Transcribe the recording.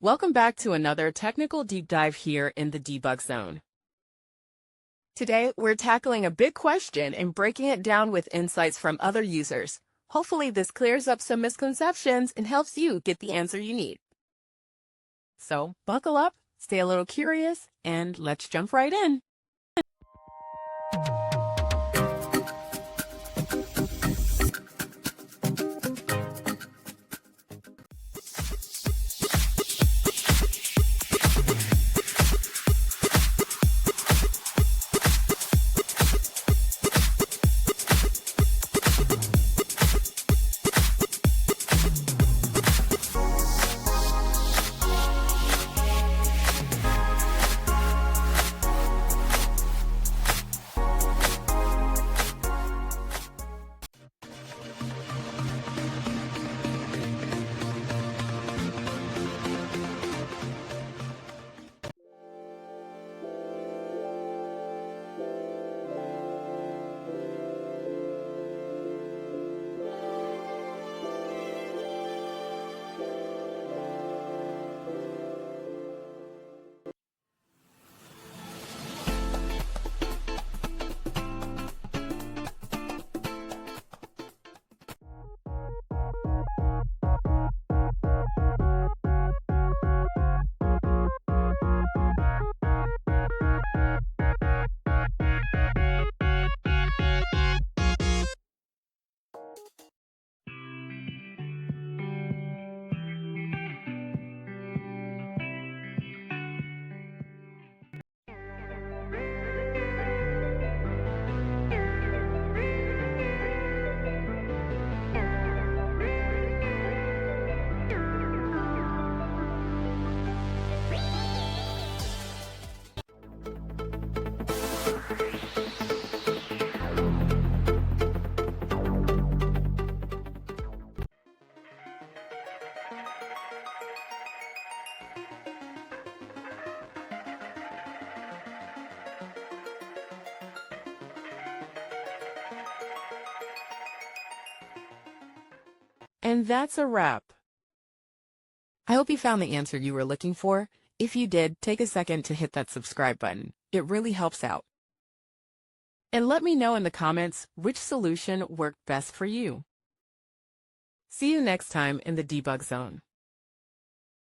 Welcome back to another technical deep dive here in the debug zone. Today, we're tackling a big question and breaking it down with insights from other users. Hopefully, this clears up some misconceptions and helps you get the answer you need. So, buckle up, stay a little curious, and let's jump right in. And that's a wrap. I hope you found the answer you were looking for. If you did, take a second to hit that subscribe button. It really helps out. And let me know in the comments which solution worked best for you. See you next time in the debug zone.